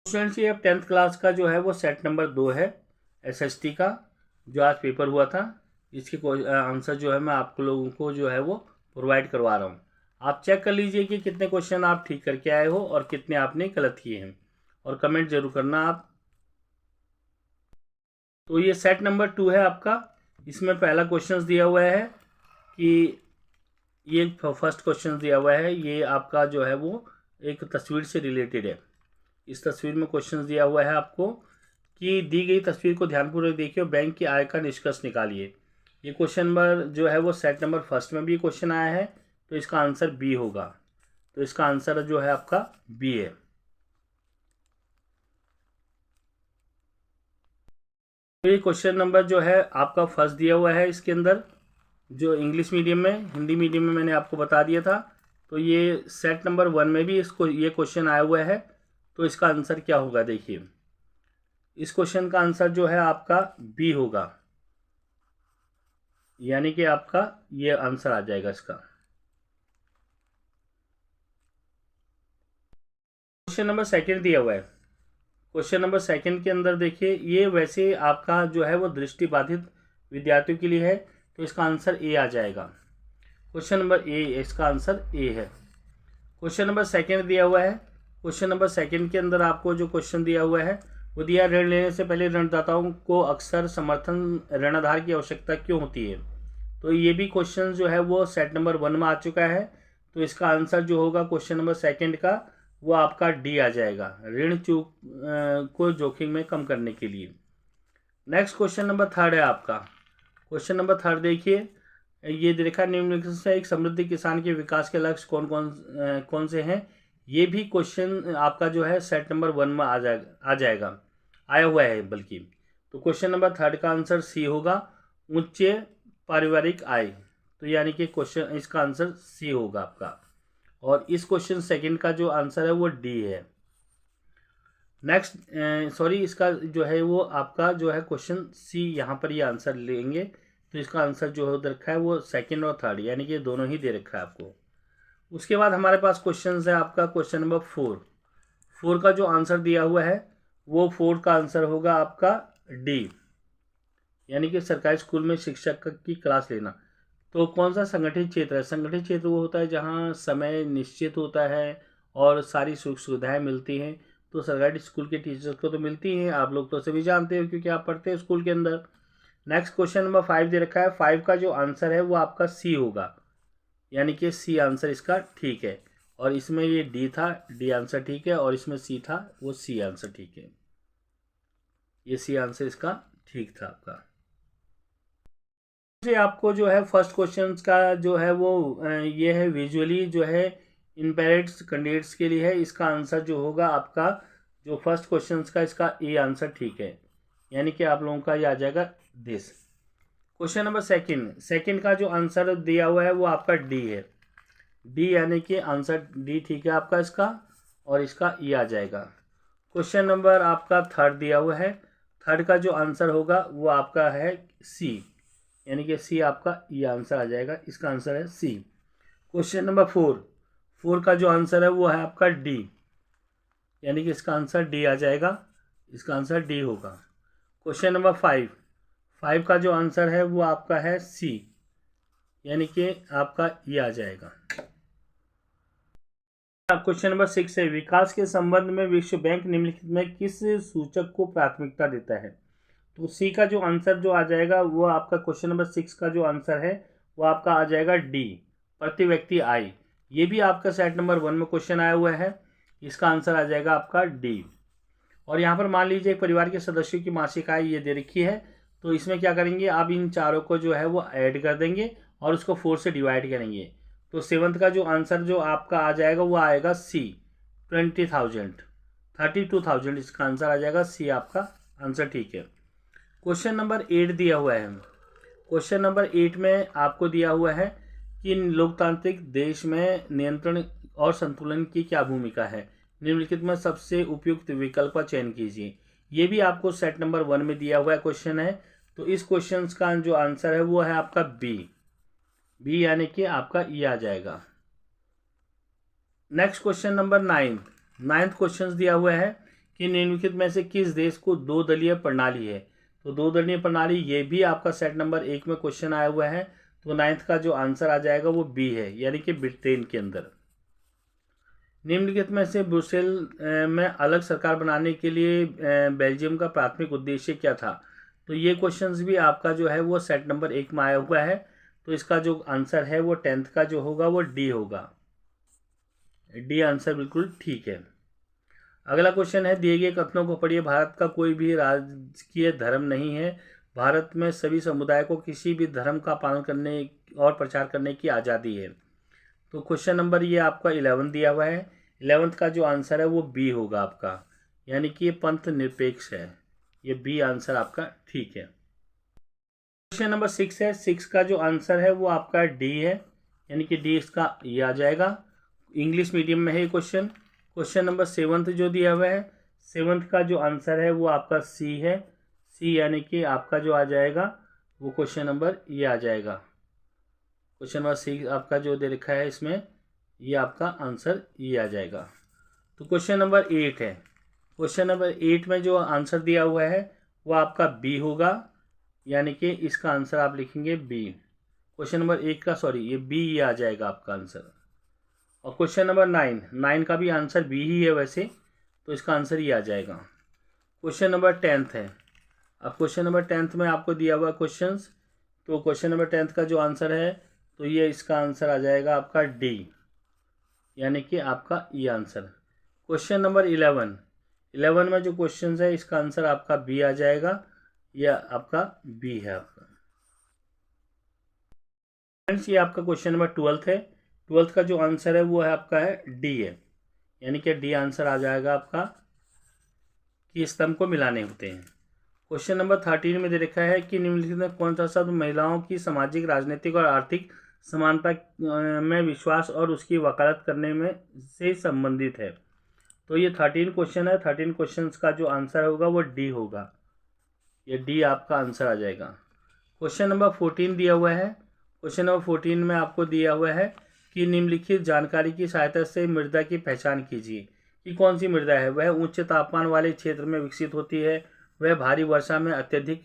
Students, ये अब 10th class का जो है वो सेट नंबर 2 है एसएसटी का, जो आज पेपर हुआ था। इसके आंसर जो है मैं आप लोगों को जो है वो प्रोवाइड करवा रहा हूँ। आप चेक कर लीजिए कि कितने क्वेश्चन आप ठीक करके आए हो और कितने आपने गलत किए हैं, और कमेंट जरूर करना आप। तो ये सेट नंबर 2 है आपका। इसमें पहला क्वेश्चन दिया हुआ है कि ये फर्स्ट क्वेश्चन दिया हुआ है, ये आपका जो है वो एक तस्वीर से रिलेटेड है। इस तस्वीर में क्वेश्चन दिया हुआ है आपको कि दी गई तस्वीर को ध्यानपूर्वक देखिए और बैंक की आय का निष्कर्ष निकालिए। ये क्वेश्चन नंबर जो है वो सेट नंबर फर्स्ट में भी क्वेश्चन आया है, तो इसका आंसर बी होगा। तो इसका आंसर जो है आपका बी है। तो ये क्वेश्चन नंबर जो है आपका फर्स्ट दिया हुआ है, इसके अंदर जो इंग्लिश मीडियम में, हिंदी मीडियम में मैंने आपको बता दिया था। तो ये सेट नंबर 1 में भी इसको ये क्वेश्चन आया हुआ है। तो इसका आंसर क्या होगा, देखिए इस क्वेश्चन का आंसर जो है आपका बी होगा, यानी कि आपका ये आंसर आ जाएगा इसका। क्वेश्चन नंबर सेकंड दिया हुआ है। क्वेश्चन नंबर सेकंड के अंदर देखिए, ये वैसे आपका जो है वो दृष्टिबाधित विद्यार्थियों के लिए है, तो इसका आंसर ए आ जाएगा। क्वेश्चन नंबर ए, इसका आंसर ए है। क्वेश्चन नंबर सेकंड दिया हुआ है। क्वेश्चन नंबर सेकंड के अंदर आपको जो क्वेश्चन दिया हुआ है वो दिया, ऋण लेने से पहले ऋणदाताओं को अक्सर समर्थन ऋणाधार की आवश्यकता क्यों होती है। तो ये भी क्वेश्चन जो है वो सेट नंबर 1 में आ चुका है। तो इसका आंसर जो होगा क्वेश्चन नंबर सेकंड का, वो आपका डी आ जाएगा, ऋण चूक को जोखिम में कम करने के लिए। नेक्स्ट क्वेश्चन नंबर थर्ड है आपका। क्वेश्चन नंबर थर्ड देखिए, ये देखा, निम्नलिखित से एक समृद्ध किसान के विकास के लक्ष्य कौन से हैं। ये भी क्वेश्चन आपका जो है सेट नंबर 1 में आ जाएगा, आया हुआ है बल्कि। तो क्वेश्चन नंबर थर्ड का आंसर सी होगा, उच्च पारिवारिक आय। तो यानी कि क्वेश्चन इसका आंसर सी होगा आपका, और इस क्वेश्चन सेकंड का जो आंसर है वो डी है। नेक्स्ट सॉरी, इसका जो है वो आपका जो है क्वेश्चन सी, यहाँ पर ये आंसर लेंगे तो इसका आंसर जो हो रखा है वो सेकंड और थर्ड, यानी कि दोनों ही दे रखा है आपको। उसके बाद हमारे पास क्वेश्चन है आपका क्वेश्चन नंबर 4 का जो आंसर दिया हुआ है वो 4 का आंसर होगा आपका डी, यानी कि सरकारी स्कूल में शिक्षक की क्लास लेना। तो कौन सा संगठित क्षेत्र है। संगठित क्षेत्र वो होता है जहाँ समय निश्चित होता है और सारी सुख सुविधाएं मिलती हैं। तो सरकारी स्कूल के टीचर्स को तो मिलती हैं, आप लोग तो सभी जानते हो क्योंकि आप पढ़ते हैं स्कूल के अंदर। नेक्स्ट क्वेश्चन नंबर 5 दे रखा है, 5 का जो आंसर है वो आपका सी होगा, यानी कि सी आंसर इसका ठीक है। और इसमें ये डी था, डी आंसर ठीक है, और इसमें सी था, वो सी आंसर ठीक है। ये सी आंसर इसका ठीक था आपका। से आपको जो है फर्स्ट क्वेश्चन का जो है वो ये है, विजुअली जो है इम्पेयर्ड कैंडिडेट्स के लिए है। इसका आंसर जो होगा आपका जो फर्स्ट क्वेश्चन का, इसका ए आंसर ठीक है, यानी कि आप लोगों का ये आ जाएगा दिस। क्वेश्चन नंबर सेकंड का जो आंसर दिया हुआ है वो आपका डी है, डी यानी कि आंसर डी ठीक है आपका इसका, और इसका ई आ जाएगा। क्वेश्चन नंबर आपका थर्ड दिया हुआ है, थर्ड का जो आंसर होगा वो आपका है सी, यानी कि सी आपका ये आंसर आ जाएगा, इसका आंसर है सी। क्वेश्चन नंबर 4 का जो आंसर है वो है आपका डी, यानी कि इसका आंसर डी आ जाएगा, इसका आंसर डी होगा। क्वेश्चन नंबर 5 का जो आंसर है वो आपका है सी, यानी कि आपका ये आ जाएगा। क्वेश्चन नंबर 6 है, विकास के संबंध में विश्व बैंक निम्नलिखित में किस सूचक को प्राथमिकता देता है। तो सी का जो आंसर जो आ जाएगा वो आपका क्वेश्चन नंबर 6 का जो आंसर है वो आपका आ जाएगा डी, प्रति व्यक्ति आय। ये भी आपका सेट नंबर 1 में क्वेश्चन आया हुआ है, इसका आंसर आ जाएगा आपका डी। और यहाँ पर मान लीजिए एक परिवार के सदस्यों की मासिक आय ये दे रखी है, तो इसमें क्या करेंगे, आप इन चारों को जो है वो ऐड कर देंगे और उसको 4 से डिवाइड करेंगे। तो 7th का जो आंसर जो आपका आ जाएगा वो आएगा सी, 32,000 इसका आंसर आ जाएगा सी, आपका आंसर ठीक है। क्वेश्चन नंबर 8 दिया हुआ है। क्वेश्चन नंबर 8 में आपको दिया हुआ है कि लोकतांत्रिक देश में नियंत्रण और संतुलन की क्या भूमिका है, निम्नलिखित में सबसे उपयुक्त विकल्प का चयन कीजिए। ये भी आपको सेट नंबर 1 में दिया हुआ क्वेश्चन है। तो इस क्वेश्चन का जो आंसर है वो है आपका बी, यानी कि आपका ये आ जाएगा। नेक्स्ट क्वेश्चन नंबर 9 क्वेश्चन दिया हुआ है कि निम्नलिखित में से किस देश को दो दलीय प्रणाली है। तो दो दलीय प्रणाली ये भी आपका सेट नंबर 1 में क्वेश्चन आया हुआ है। तो 9th का जो आंसर आ जाएगा वो बी है, यानी कि ब्रिटेन के अंदर। निम्नलिखित में से ब्रुसेल में अलग सरकार बनाने के लिए बेल्जियम का प्राथमिक उद्देश्य क्या था। तो ये क्वेश्चंस भी आपका जो है वो सेट नंबर 1 में आया हुआ है। तो इसका जो आंसर है वो 10th का जो होगा वो डी होगा। डी आंसर बिल्कुल ठीक है। अगला क्वेश्चन है, दिए गए कथनों को पढ़िए। भारत का कोई भी राजकीय धर्म नहीं है। भारत में सभी समुदाय को किसी भी धर्म का पालन करने और प्रचार करने की आज़ादी है। तो क्वेश्चन नंबर ये आपका 11 दिया हुआ है। 11th का जो आंसर है वो बी होगा आपका, यानी कि ये पंथ निरपेक्ष है। ये बी आंसर आपका ठीक है। क्वेश्चन नंबर 6 है। 6 का जो आंसर है वो आपका डी है, यानी कि डी इसका ये आ जाएगा। इंग्लिश मीडियम में है ये क्वेश्चन। क्वेश्चन नंबर 7 जो दिया हुआ है, 7th का जो आंसर है वो आपका सी है। सी यानी कि आपका जो आ जाएगा वो क्वेश्चन नंबर ये आ जाएगा। क्वेश्चन नंबर सी आपका जो दे रखा है इसमें, ये आपका आंसर ये आ जाएगा। तो क्वेश्चन नंबर 8 है। क्वेश्चन नंबर 8 में जो आंसर दिया हुआ है वो आपका बी होगा, यानी कि इसका आंसर आप लिखेंगे बी। क्वेश्चन नंबर 1 का ये बी ये आ जाएगा आपका आंसर। और क्वेश्चन नंबर 9 का भी आंसर बी ही है वैसे, तो इसका आंसर ये आ जाएगा। क्वेश्चन नंबर 10 है। अब क्वेश्चन नंबर 10 में आपको दिया हुआ क्वेश्चंस, तो क्वेश्चन नंबर 10 का जो आंसर है तो ये इसका आंसर आ जाएगा आपका डी, यानी कि आपका ये आंसर। क्वेश्चन नंबर 11 में जो क्वेश्चंस है इसका आंसर आपका बी आ जाएगा, यह आपका बी है आपका। फ्रेंड्स ये आपका क्वेश्चन नंबर 12 है। 12th का जो आंसर है वो है आपका है डी है, यानी कि डी आंसर आ जाएगा आपका कि स्तंभ को मिलाने होते हैं। क्वेश्चन नंबर 13 में दे रखा है कि निम्नलिखित में कौन सा शब्द महिलाओं की सामाजिक, राजनीतिक और आर्थिक समानता में विश्वास और उसकी वकालत करने में से संबंधित है। तो ये 13 क्वेश्चन है। 13 क्वेश्चन का जो आंसर होगा वो डी होगा, ये डी आपका आंसर आ जाएगा। क्वेश्चन नंबर 14 दिया हुआ है। क्वेश्चन नंबर 14 में आपको दिया हुआ है कि निम्नलिखित जानकारी की सहायता से मृदा की पहचान कीजिए कि कौन सी मृदा है। वह उच्च तापमान वाले क्षेत्र में विकसित होती है, वह भारी वर्षा में अत्यधिक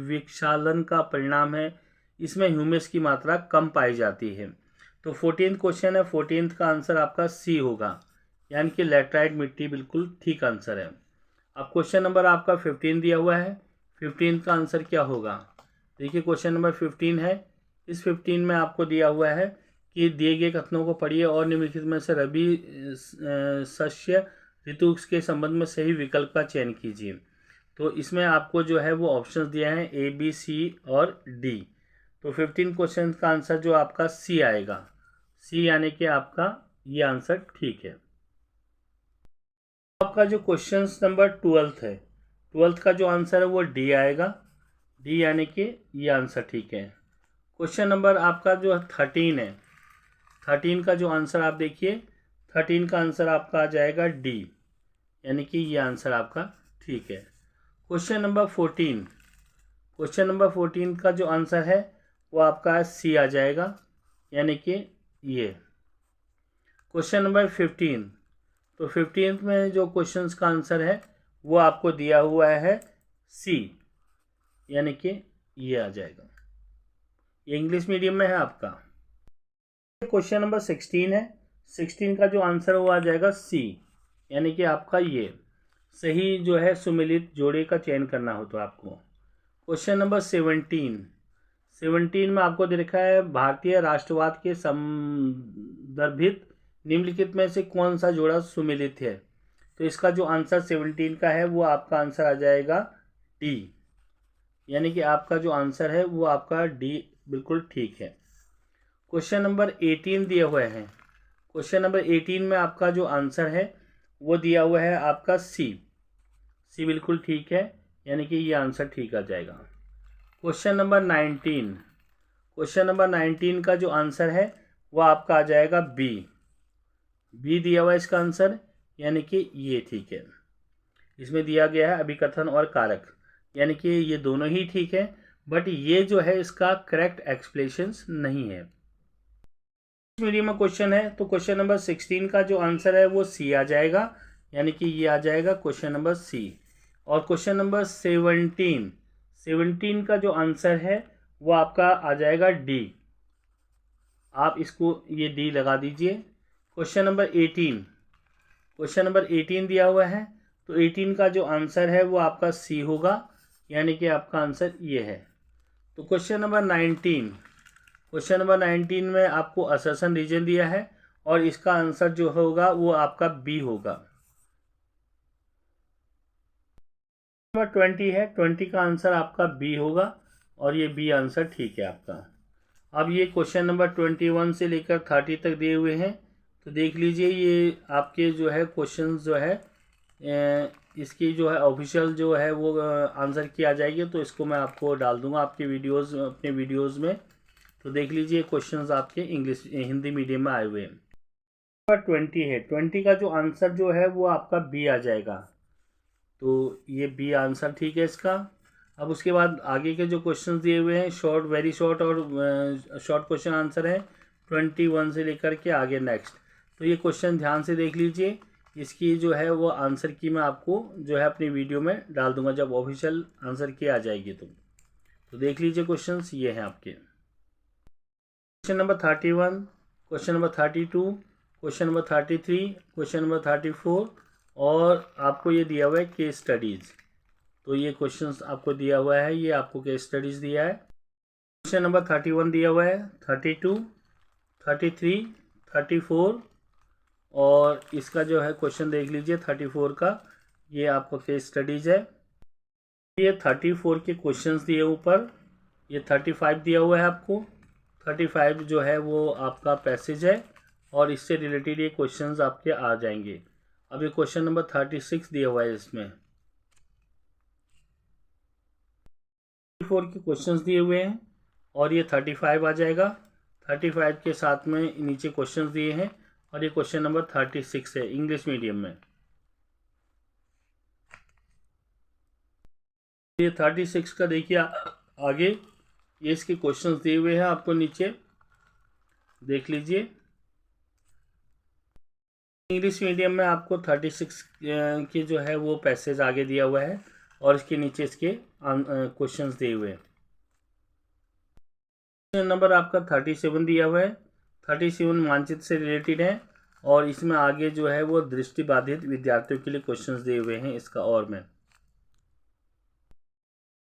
विक्षालन का परिणाम है, इसमें ह्यूमस की मात्रा कम पाई जाती है। तो 14th क्वेश्चन है, 14th का आंसर आपका सी होगा, यानी कि लैटराइट मिट्टी बिल्कुल ठीक आंसर है। अब क्वेश्चन नंबर आपका 15 दिया हुआ है। 15 का आंसर क्या होगा, देखिए क्वेश्चन नंबर 15 है। इस 15 में आपको दिया हुआ है कि दिए गए कथनों को पढ़िए और निम्नलिखित में से रबी शस्य ऋतु के संबंध में सही विकल्प का चयन कीजिए। तो इसमें आपको जो है वो ऑप्शंस दिए हैं ए, बी, सी और डी। तो 15 क्वेश्चन का आंसर जो आपका सी आएगा, सी यानी कि आपका ये आंसर ठीक है। आपका जो क्वेश्चन नंबर 12 है, 12th का जो आंसर है वो डी आएगा, डी यानी कि ये आंसर ठीक है। क्वेश्चन नंबर आपका जो 13 है, 13 का जो आंसर आप देखिए, 13 का आंसर आपका आ जाएगा डी, यानी कि ये आंसर आपका ठीक है। क्वेश्चन नंबर 14, क्वेश्चन नंबर 14 का जो आंसर है वो आपका सी आ जाएगा, यानी कि ये। क्वेश्चन नंबर 15, तो 15th में जो क्वेश्चंस का आंसर है वो आपको दिया हुआ है सी, यानी कि ये आ जाएगा। ये इंग्लिश मीडियम में है आपका। क्वेश्चन नंबर 16 है। 16 का जो आंसर वो आ जाएगा सी, यानी कि आपका ये सही जो है सुमिलित जोड़े का चयन करना हो तो आपको। क्वेश्चन नंबर 17 में आपको दे रखा है भारतीय राष्ट्रवाद के संदर्भित निम्नलिखित में से कौन सा जोड़ा सुमिलित है। तो इसका जो आंसर 17 का है वो आपका आंसर आ जाएगा डी, यानी कि आपका जो आंसर है वो आपका डी बिल्कुल ठीक है। क्वेश्चन नंबर 18 दिए हुए हैं। क्वेश्चन नंबर 18 में आपका जो आंसर है वो दिया हुआ है आपका सी, सी बिल्कुल ठीक है, यानी कि ये आंसर ठीक आ जाएगा। क्वेश्चन नंबर 19, क्वेश्चन नंबर 19 का जो आंसर है वो आपका आ जाएगा बी, बी दिया हुआ है इसका आंसर, यानी कि ये ठीक है। इसमें दिया गया है अभिकथन और कारक, यानी कि ये दोनों ही ठीक है, बट ये जो है इसका करेक्ट एक्सप्लेनेशंस नहीं है। मीडियम में क्वेश्चन है, तो क्वेश्चन नंबर 16 का जो आंसर है वो सी आ जाएगा, यानी कि ये आ जाएगा क्वेश्चन नंबर सी। और क्वेश्चन नंबर 17 का जो आंसर है वो आपका आ जाएगा डी। आप इसको ये डी लगा दीजिए। क्वेश्चन नंबर 18 दिया हुआ है, तो 18 का जो आंसर है वो आपका सी होगा, यानी कि आपका आंसर ये है। तो क्वेश्चन नंबर 19 में आपको असर्शन रीजन दिया है और इसका आंसर जो होगा वो आपका बी होगा। नंबर 20 है, 20 का आंसर आपका बी होगा और ये बी आंसर ठीक है आपका। अब ये क्वेश्चन नंबर 21 से लेकर 30 तक दिए हुए हैं, तो देख लीजिए ये आपके जो है क्वेश्चन जो है इसकी जो है ऑफिशियल जो है वो आंसर की आ जाएगी, तो इसको मैं आपको डाल दूंगा आपके वीडियोस अपने वीडियोस में। तो देख लीजिए क्वेश्चंस आपके हिंदी मीडियम में आए हुए हैं। नंबर 20 है, 20 का जो आंसर जो है वो आपका बी आ जाएगा, तो ये बी आंसर ठीक है इसका। अब उसके बाद आगे के जो क्वेश्चंस दिए हुए हैं शॉर्ट, वेरी शॉर्ट और शॉर्ट क्वेश्चन आंसर है 21 से लेकर के आगे नेक्स्ट। तो ये क्वेश्चन ध्यान से देख लीजिए, इसकी जो है वो आंसर की मैं आपको जो है अपनी वीडियो में डाल दूंगा जब ऑफिशियल आंसर की आ जाएगी। तो देख लीजिए क्वेश्चंस ये हैं आपके। Question number 31, question number 32, question number 33, question number 34 और आपको ये दिया हुआ है केस स्टडीज़। तो ये क्वेश्चंस आपको दिया हुआ है, ये आपको केस स्टडीज़ दिया है। क्वेश्चन नंबर 31 दिया हुआ है, 32, 33, 34 और इसका जो है क्वेश्चन देख लीजिए 34 का, ये आपका केस स्टडीज़ है। ये 34 के क्वेश्चंस दिए ऊपर, ये 35 दिया हुआ है आपको। 35 जो है वो आपका पैसेज है और इससे रिलेटेड ये क्वेश्चंस आपके आ जाएंगे। अब ये क्वेश्चन नंबर 36 दिया हुआ है, इसमें 34 के क्वेश्चंस दिए हुए हैं और ये 35 आ जाएगा। 35 के साथ में नीचे क्वेश्चंस दिए हैं और ये क्वेश्चन नंबर 36 है इंग्लिश मीडियम में। ये 36 का देखिए आगे ये इसके क्वेश्चंस दिए हुए हैं आपको, नीचे देख लीजिए। इंग्लिश मीडियम में आपको 36 के जो है वो पैसेज आगे दिया हुआ है और इसके नीचे इसके क्वेश्चंस दिए हुए हैं। क्वेश्चन नंबर आपका 37 दिया हुआ है, 37 मानचित्र से रिलेटेड है और इसमें आगे जो है वो दृष्टिबाधित विद्यार्थियों के लिए क्वेश्चंस दिए हुए हैं इसका। और में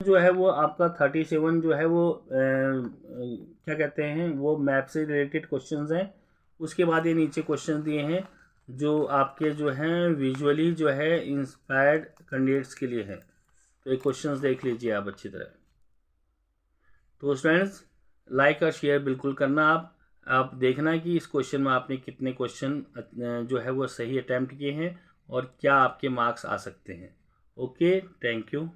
जो है वो आपका 37 जो है वो क्या कहते हैं वो मैप से रिलेटेड क्वेश्चंस हैं। उसके बाद ये नीचे क्वेश्चन दिए हैं जो आपके जो हैं विजुअली जो है इंस्पायर्ड कैंडिडेट्स के लिए है। तो ये क्वेश्चंस देख लीजिए आप अच्छी तरह। तो स्टूडेंट्स लाइक और शेयर बिल्कुल करना। आप देखना कि इस क्वेश्चन में आपने कितने क्वेश्चन जो है वो सही अटैम्प्ट किए हैं और क्या आपके मार्क्स आ सकते हैं। Okay, thank you.